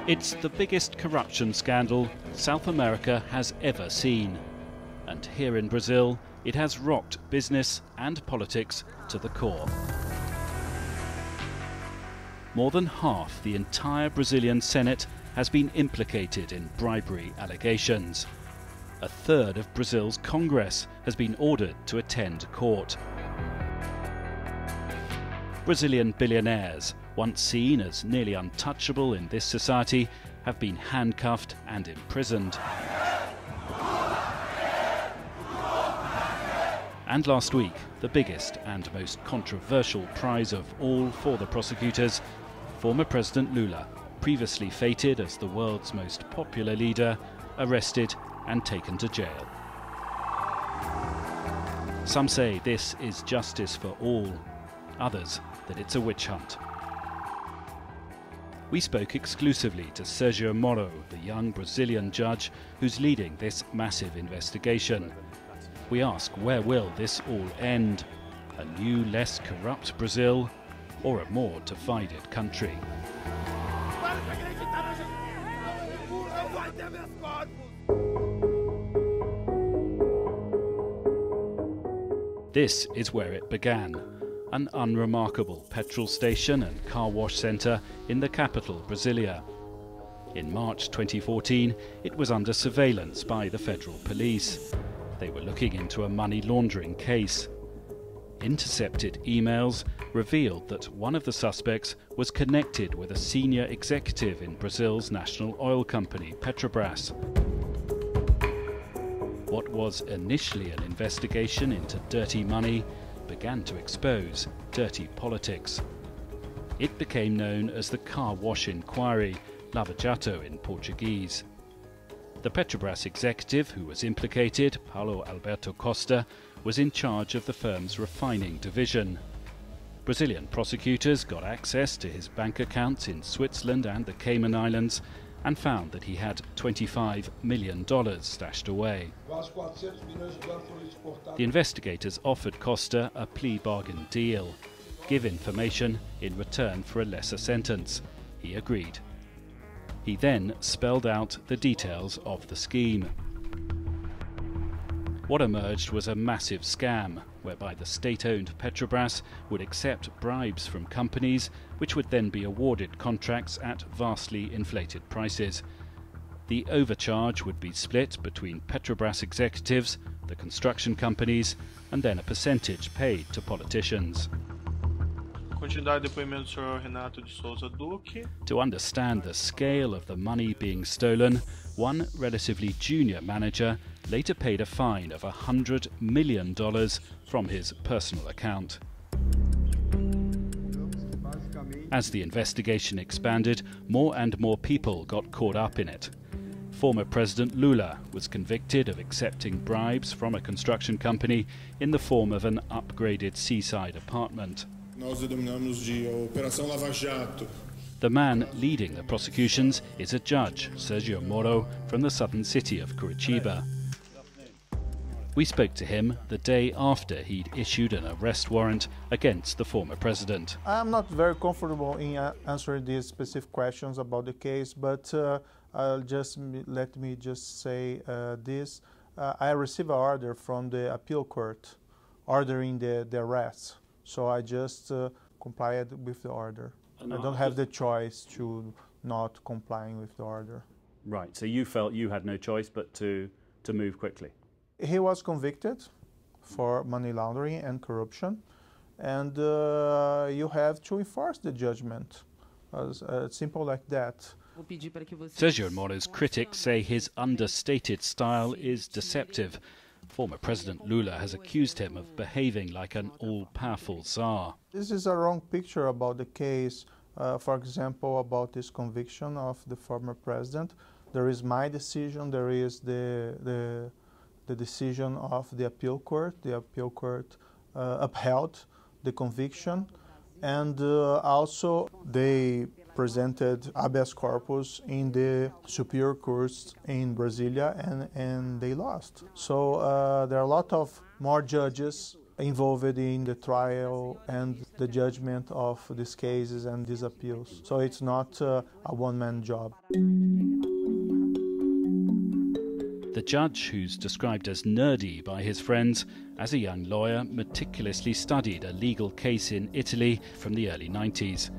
It's the biggest corruption scandal South America has ever seen. And here in Brazil, it has rocked business and politics to the core. More than half the entire Brazilian Senate has been implicated in bribery allegations. A third of Brazil's Congress has been ordered to attend court. Brazilian billionaires, once seen as nearly untouchable in this society, have been handcuffed and imprisoned. And last week, the biggest and most controversial prize of all for the prosecutors, former President Lula, previously feted as the world's most popular leader, arrested and taken to jail. Some say this is justice for all, others that it's a witch hunt. We spoke exclusively to Sérgio Moro, the young Brazilian judge who's leading this massive investigation. We ask, where will this all end? A new, less corrupt Brazil, or a more divided country? This is where it began. An unremarkable petrol station and car wash centre in the capital, Brasilia. In March 2014, it was under surveillance by the federal police. They were looking into a money laundering case. Intercepted emails revealed that one of the suspects was connected with a senior executive in Brazil's national oil company, Petrobras. What was initially an investigation into dirty money began to expose dirty politics. It became known as the Car Wash Inquiry, Lava Jato in Portuguese. The Petrobras executive who was implicated, Paulo Alberto Costa, was in charge of the firm's refining division. Brazilian prosecutors got access to his bank accounts in Switzerland and the Cayman Islands and found that he had $25 million stashed away. The investigators offered Costa a plea bargain deal, give information in return for a lesser sentence. He agreed. He then spelled out the details of the scheme. What emerged was a massive scam, whereby the state-owned Petrobras would accept bribes from companies which would then be awarded contracts at vastly inflated prices. The overcharge would be split between Petrobras executives, the construction companies, and then a percentage paid to politicians. To understand the scale of the money being stolen, one relatively junior manager later paid a fine of $100 million from his personal account. As the investigation expanded, more and more people got caught up in it. Former President Lula was convicted of accepting bribes from a construction company in the form of an upgraded seaside apartment. The man leading the prosecutions is a judge, Sérgio Moro, from the southern city of Curitiba. We spoke to him the day after he'd issued an arrest warrant against the former president. I'm not very comfortable in answering these specific questions about the case, but let me just say this. I received an order from the appeal court ordering the arrest. So I just complied with the order. I don't have the choice to not complying with the order. Right, so you felt you had no choice but to move quickly. He was convicted for money laundering and corruption, and you have to enforce the judgment. Simple like that. Sérgio Moro's critics say his understated style is deceptive. Former President Lula has accused him of behaving like an all-powerful czar. This is a wrong picture about the case. For example, about this conviction of the former president. There is my decision, there is the decision of the appeal court. The appeal court upheld the conviction, and also they presented habeas corpus in the superior courts in Brasilia, and they lost. So there are a lot of more judges involved in the trial and the judgment of these cases and these appeals. So it's not a one-man job. The judge, who's described as nerdy by his friends, as a young lawyer meticulously studied a legal case in Italy from the early 90s.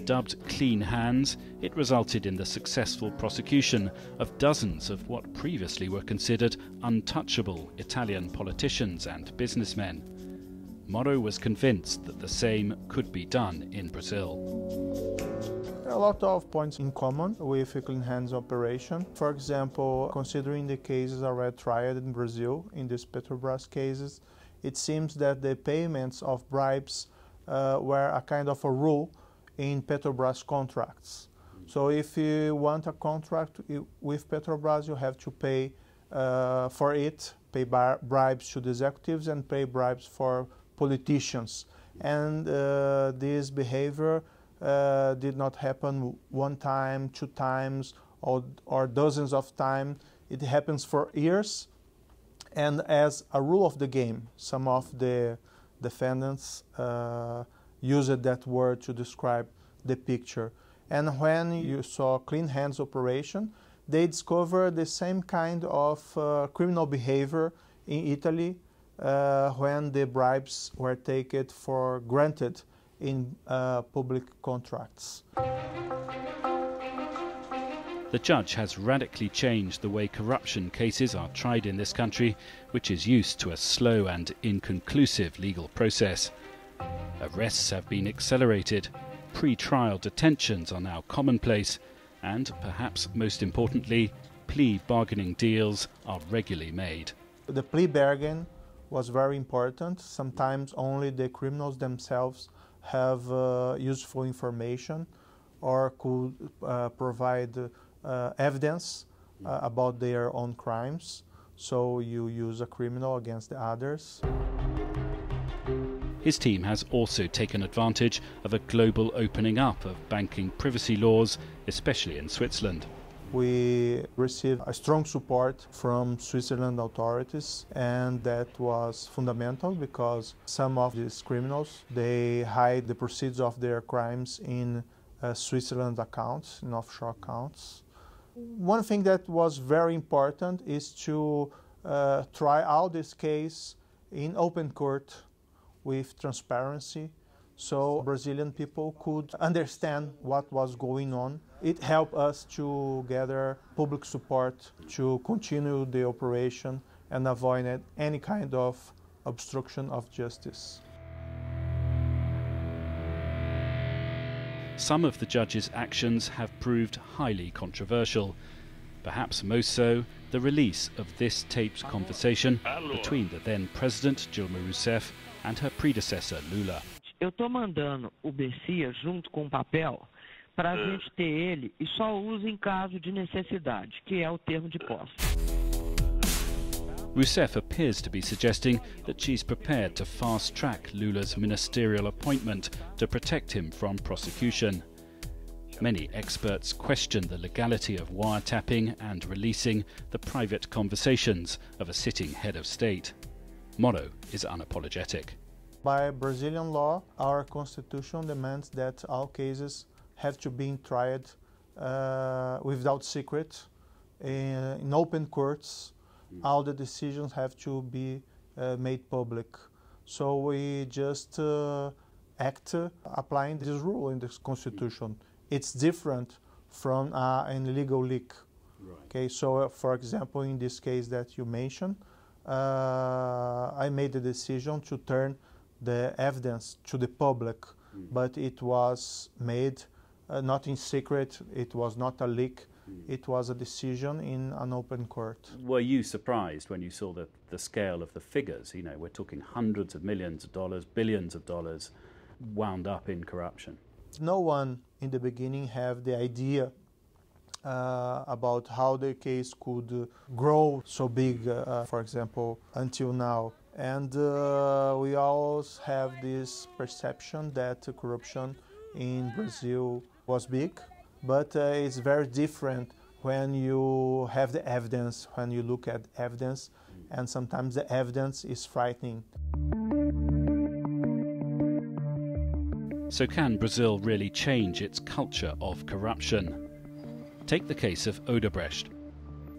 Dubbed Clean Hands, it resulted in the successful prosecution of dozens of what previously were considered untouchable Italian politicians and businessmen. Moro was convinced that the same could be done in Brazil. There are a lot of points in common with a Clean Hands operation. For example, considering the cases already tried in Brazil, in these Petrobras cases, it seems that the payments of bribes were a kind of a rule in Petrobras contracts. So if you want a contract with Petrobras, you have to pay for it, pay bribes to the executives and pay bribes for politicians. And this behavior did not happen one time, two times, or dozens of times. It happens for years. And as a rule of the game, some of the defendants used that word to describe the picture. And when you saw Clean Hands operation, they discovered the same kind of criminal behavior in Italy when the bribes were taken for granted in public contracts. The judge has radically changed the way corruption cases are tried in this country, which is used to a slow and inconclusive legal process. Arrests have been accelerated, pre-trial detentions are now commonplace, and, perhaps most importantly, plea bargaining deals are regularly made. The plea bargain was very important. Sometimes only the criminals themselves have useful information or could provide evidence about their own crimes. So you use a criminal against the others. His team has also taken advantage of a global opening up of banking privacy laws, especially in Switzerland. We received a strong support from Switzerland authorities, and that was fundamental because some of these criminals, they hide the proceeds of their crimes in Switzerland accounts, in offshore accounts. One thing that was very important is to try out this case in open court with transparency, so Brazilian people could understand what was going on. It helped us to gather public support to continue the operation and avoid any kind of obstruction of justice. Some of the judge's actions have proved highly controversial. Perhaps most so, the release of this taped conversation between the then President Dilma Rousseff and her predecessor Lula. Eu estou mandando o BC junto com o papel para a gente ter ele e só usa em caso de necessidade, que é o termo de posse. Rousseff appears to be suggesting that she's prepared to fast-track Lula's ministerial appointment to protect him from prosecution. Many experts question the legality of wiretapping and releasing the private conversations of a sitting head of state. Moro is unapologetic. By Brazilian law, our constitution demands that all cases have to be tried without secret, in open courts. All the decisions have to be made public. So we just act applying this rule in this constitution. It's different from an illegal leak. Right. Okay, so for example, in this case that you mentioned, I made the decision to turn the evidence to the public, but it was made not in secret, it was not a leak, it was a decision in an open court. Were you surprised when you saw the scale of the figures? You know, we're talking hundreds of millions of dollars, billions of dollars wound up in corruption. No one in the beginning had the idea about how the case could grow so big, for example, until now. And we always have this perception that corruption in Brazil was big, but it's very different when you have the evidence, when you look at evidence, and sometimes the evidence is frightening. So can Brazil really change its culture of corruption? Take the case of Odebrecht.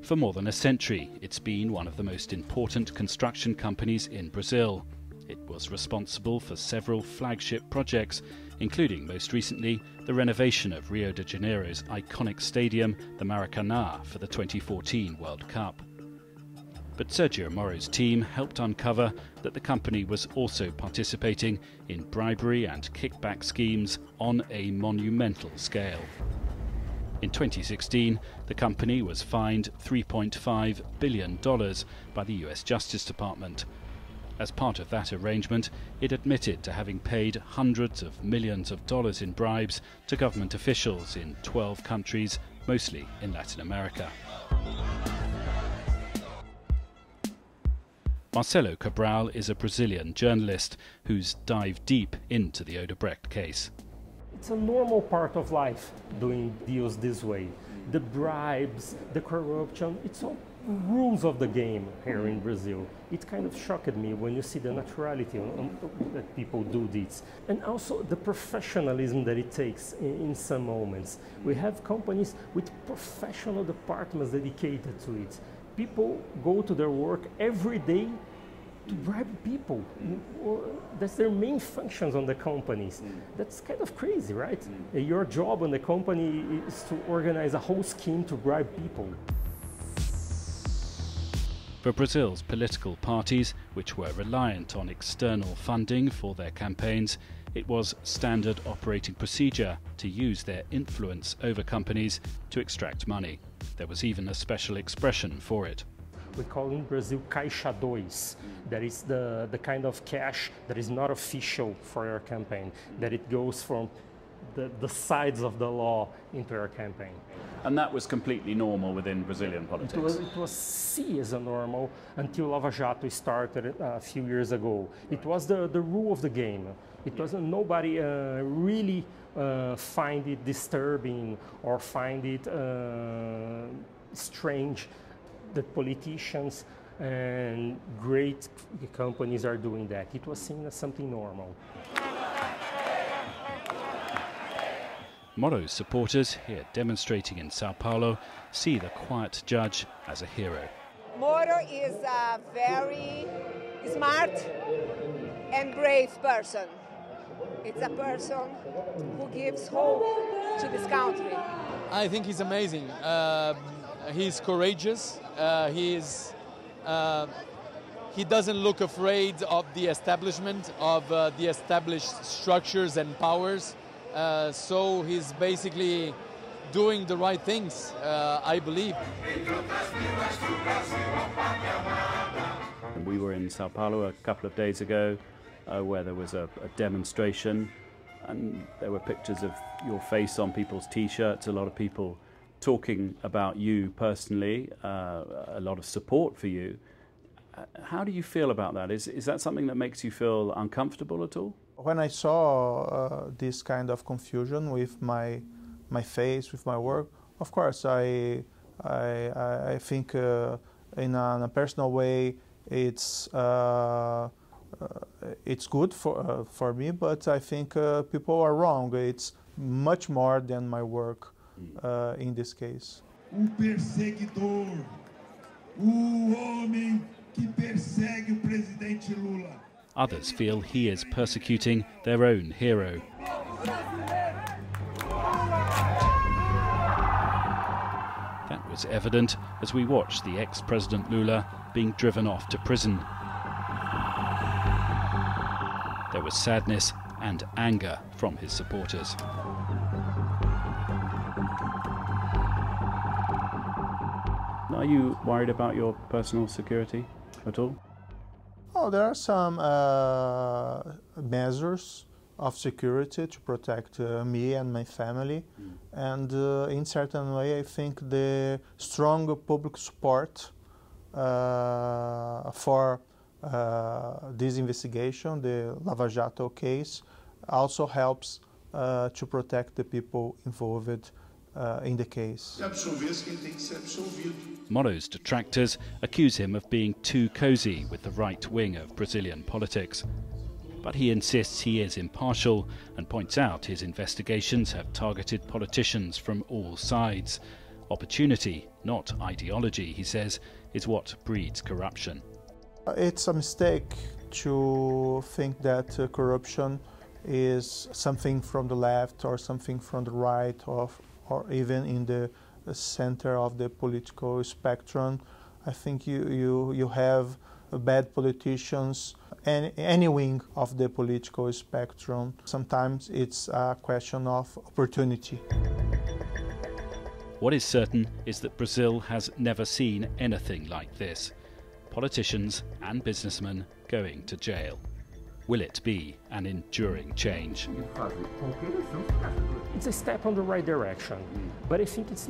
For more than a century, it's been one of the most important construction companies in Brazil. It was responsible for several flagship projects, including most recently the renovation of Rio de Janeiro's iconic stadium, the Maracanã, for the 2014 World Cup. But Sérgio Moro's team helped uncover that the company was also participating in bribery and kickback schemes on a monumental scale. In 2016, the company was fined $3.5 billion by the US Justice Department. As part of that arrangement, it admitted to having paid hundreds of millions of dollars in bribes to government officials in 12 countries, mostly in Latin America. Marcelo Cabral is a Brazilian journalist who's dived deep into the Odebrecht case. It's a normal part of life doing deals this way. The bribes, the corruption, it's all rules of the game here in Brazil. It kind of shocked me when you see the naturality that people do this. And also the professionalism that it takes in some moments. We have companies with professional departments dedicated to it. People go to their work every day to bribe people. That's their main functions on the companies. That's kind of crazy, right? Your job on the company is to organize a whole scheme to bribe people. For Brazil's political parties, which were reliant on external funding for their campaigns, it was standard operating procedure to use their influence over companies to extract money. There was even a special expression for it. We call in Brazil caixa dois. That is the kind of cash that is not official for your campaign, that it goes from the sides of the law into your campaign. And that was completely normal within Brazilian politics? It was seen as a normal until Lava Jato started a few years ago. It was the rule of the game. It wasn't, nobody really find it disturbing or find it strange that politicians and great companies are doing that. It was seen as something normal. Moro's supporters, here demonstrating in Sao Paulo, see the quiet judge as a hero. Moro is a very smart and brave person. It's a person who gives hope to this country. I think he's amazing. He's courageous. He doesn't look afraid of the establishment, of the established structures and powers. So he's basically doing the right things, I believe. We were in Sao Paulo a couple of days ago where there was a demonstration, and there were pictures of your face on people's T-shirts, a lot of people talking about you personally, a lot of support for you. How do you feel about that? Is that something that makes you feel uncomfortable at all? When I saw this kind of confusion with my face, with my work, of course I think in a personal way it's good for me, but I think people are wrong. It's much more than my work in this case. Perseguidor, homem que persegue o presidente Lula. Others feel he is persecuting their own hero. That was evident as we watched the ex-President Lula being driven off to prison. There was sadness and anger from his supporters. Are you worried about your personal security at all? Oh, there are some measures of security to protect me and my family, and in certain way I think the strong public support for this investigation, the Lava Jato case, also helps to protect the people involved in the case. Moro's detractors accuse him of being too cosy with the right wing of Brazilian politics. But he insists he is impartial and points out his investigations have targeted politicians from all sides. Opportunity, not ideology, he says, is what breeds corruption. It's a mistake to think that corruption is something from the left or something from the right or even in the center of the political spectrum. I think you have bad politicians in any wing of the political spectrum. Sometimes it's a question of opportunity. What is certain is that Brazil has never seen anything like this. Politicians and businessmen going to jail. Will it be an enduring change? It's a step on the right direction, but I think it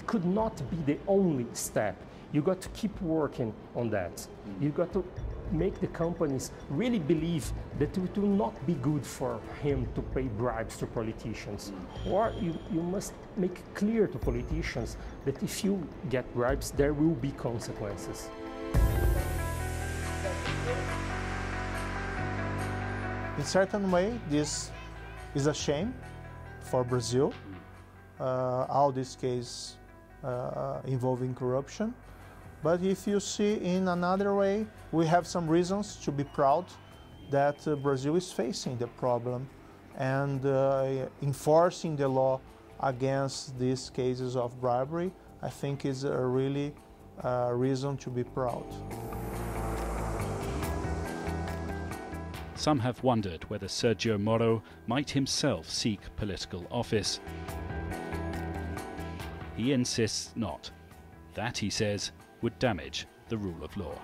could not be the only step. You got to keep working on that. You got to make the companies really believe that it will not be good for him to pay bribes to politicians. Or you must make clear to politicians that if you get bribes, there will be consequences. In a certain way, this is a shame for Brazil, all this case involving corruption. But if you see in another way, we have some reasons to be proud that Brazil is facing the problem and enforcing the law against these cases of bribery, I think is a really reason to be proud. Some have wondered whether Sérgio Moro might himself seek political office. He insists not. That, he says, would damage the rule of law.